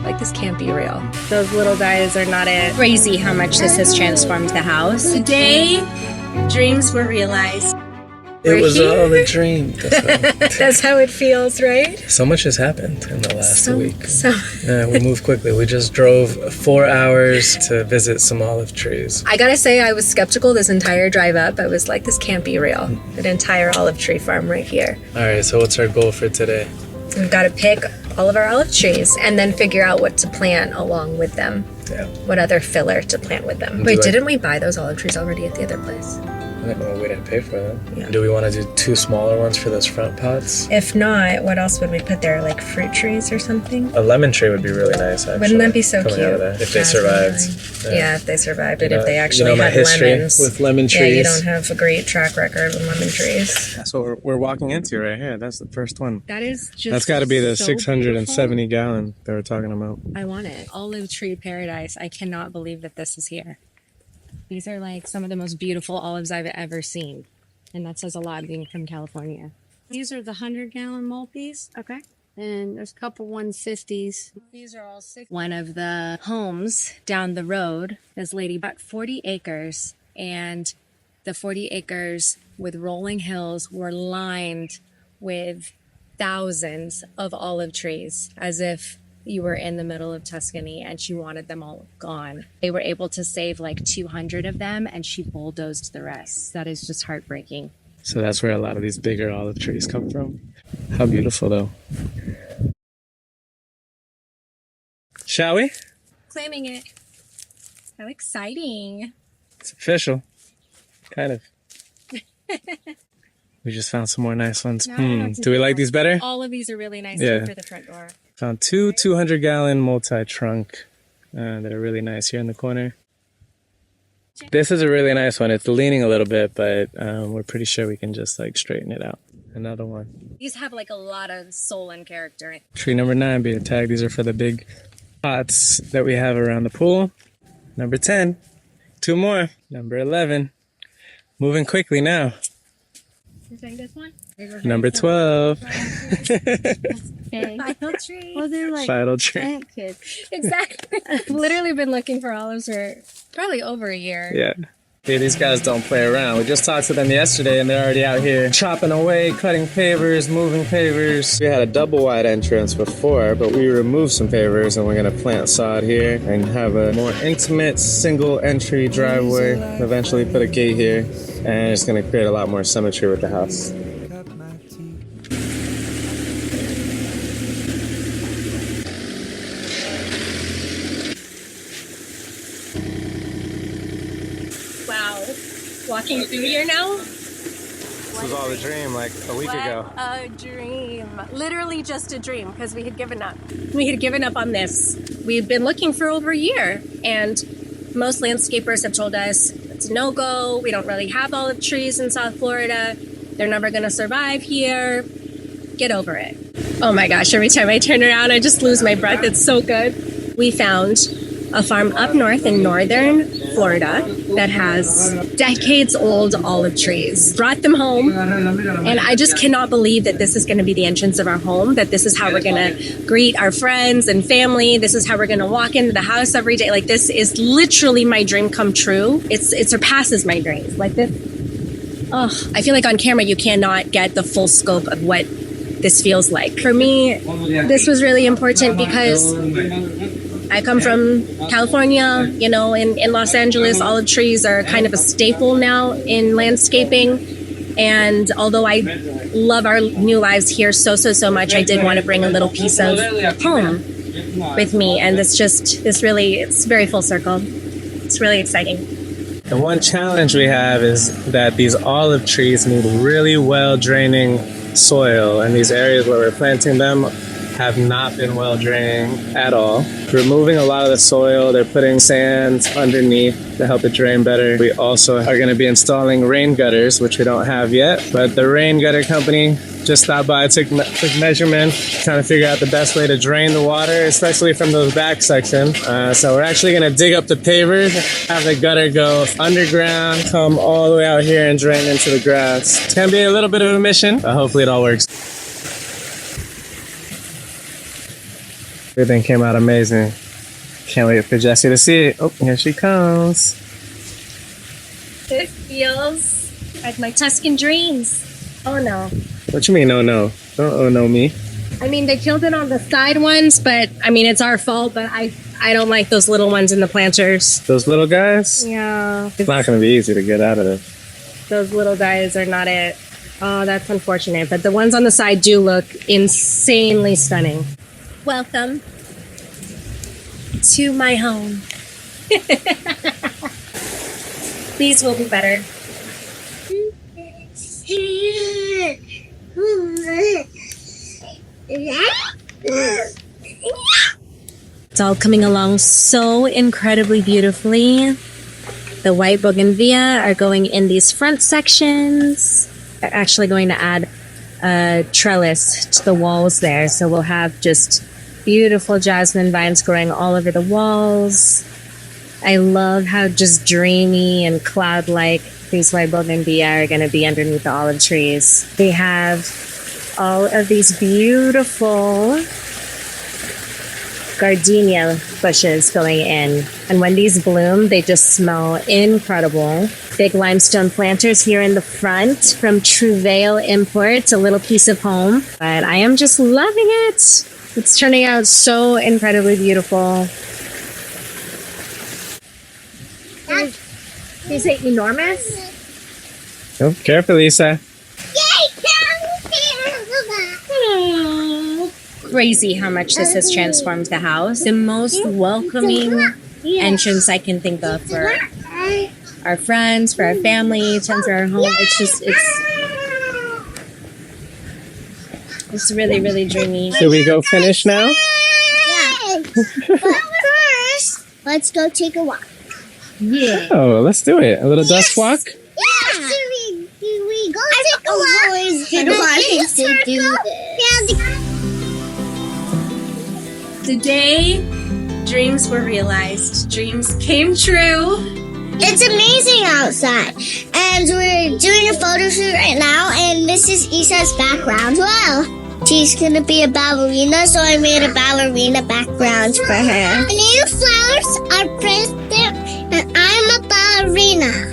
Like, this can't be real. Those little guys are not it. Crazy how much this has transformed the house. Today, dreams were realized. It was all a dream. That's how it feels, right? So much has happened in the last week. Yeah, we moved quickly. We just drove 4 hours to visit some olive trees. I gotta say, I was skeptical this entire drive up. I was like, this can't be real. An entire olive tree farm right here. All right, so what's our goal for today? We've got to pick all of our olive trees and then figure out what to plant along with them. Yeah. What other filler to plant with them. Wait, didn't we buy those olive trees already at the other place? We didn't pay for them. Yeah. Do we want to do 2 smaller ones for those front pots? If not, what else would we put there? Like fruit trees or something? A lemon tree would be really nice, actually. Wouldn't that be so cute? cute? If they survived. Yeah, if they survived it, if they actually my had history lemons. with lemon trees. Yeah, you don't have a great track record with lemon trees. That's what we're walking into right here. That's the first one. That is just That's got to be the so 670 gallon they were talking about. I want it. Olive tree paradise. I cannot believe that this is here. These are like some of the most beautiful olives I've ever seen. And that says a lot being from California. These are the 100-gallon multis. Okay. And there's a couple 150s. These are all 6. One of the homes down the road, this lady bought 40 acres. And the 40 acres with rolling hills were lined with thousands of olive trees, as if you were in the middle of Tuscany, and she wanted them all gone. They were able to save like 200 of them, and she bulldozed the rest. That is just heartbreaking. So that's where a lot of these bigger olive trees come from. How beautiful, though. Shall we? Claiming it. How exciting. It's official. Kind of. We just found some more nice ones. Do we like these better? All of these are really nice for the front door. Found 2 200-gallon multi-trunk that are really nice here in the corner. This is a really nice one. It's leaning a little bit, but we're pretty sure we can just like straighten it out. Another one. These have like a lot of soul and character. Tree number 9 being tagged. These are for the big pots that we have around the pool. Number 10. 2 more. Number 11. Moving quickly now. You're saying this one? Number 12. Final tree. Well, they're like Final tree. plant kids. Exactly. I've literally been looking for olives for probably over a year. Yeah. Yeah, these guys don't play around. We just talked to them yesterday and they're already out here chopping away, cutting pavers, moving pavers. We had a double wide entrance before, but we removed some pavers and we're gonna plant sod here and have a more intimate single entry driveway. Eventually put a gate here, and it's gonna create a lot more symmetry with the house. Wow. Walking through here now? This was all a dream like a week ago. A dream. Literally just a dream, because we had given up. We had given up on this. We've been looking for over a year, and most landscapers have told us it's a no-go. We don't really have olive trees in South Florida. They're never going to survive here. Get over it. Oh my gosh, every time I turn around, I just lose my breath. It's so good. We found a farm up north in northern Florida that has decades-old olive trees. Brought them home, and I just cannot believe that this is going to be the entrance of our home, that this is how we're going to greet our friends and family. This is how we're going to walk into the house every day. Like, this is literally my dream come true. It surpasses my dreams. Like this. Oh, I feel like on camera you cannot get the full scope of what this feels like. For me, this was really important because I come from California, you know, in Los Angeles, olive trees are kind of a staple now in landscaping. And although I love our new lives here so much, I did want to bring a little piece of home with me. And it's very full circle. It's really exciting. The one challenge we have is that these olive trees need really well draining soil, and these areas where we're planting them have not been well draining at all. Removing a lot of the soil, they're putting sand underneath to help it drain better. We also are going to be installing rain gutters, which we don't have yet, but the rain gutter company just stopped by, took measurement, trying to figure out the best way to drain the water, especially from those back sections. So we're actually going to dig up the pavers, have the gutter go underground, come all the way out here and drain into the grass. It's going to be a little bit of a mission, but hopefully it all works. Everything came out amazing. Can't wait for Jessie to see it. Oh, here she comes. It feels like my Tuscan dreams. Oh no. What you mean, oh no? Don't oh no me. I mean, they killed it on the side ones, but I mean, it's our fault, but I don't like those little ones in the planters. Those little guys? Yeah. It's not going to be easy to get out of this. Those little guys are not it. Oh, that's unfortunate. But the ones on the side do look insanely stunning. Welcome to my home. These will be better. It's all coming along so incredibly beautifully. The white bougainvillea are going in these front sections. They're actually going to add a trellis to the walls there. So we'll have just beautiful jasmine vines growing all over the walls. I love how just dreamy and cloud-like these white bougainvillea are going to be underneath the olive trees. They have all of these beautiful gardenia bushes going in. And when these bloom, they just smell incredible. Big limestone planters here in the front from Trouvaille Imports, a little piece of home. But I am just loving it. It's turning out so incredibly beautiful. Is it enormous? Oh, careful, Lisa. Crazy how much this has transformed the house. The most welcoming entrance I can think of for our friends, for our family, to enter our home. It's just, it's really, really dreamy. Should we go finish now? Yeah. But first, let's go take a walk. Yeah. Oh, let's do it. A little dust walk? Yeah. We go take a walk. Always been wanting to do this. Today, dreams were realized. Dreams came true. It's amazing outside. And we're doing a photo shoot right now, and this is Isa's background. Well, she's gonna be a ballerina, so I made a ballerina background for her. The new flowers are present, and I'm a ballerina.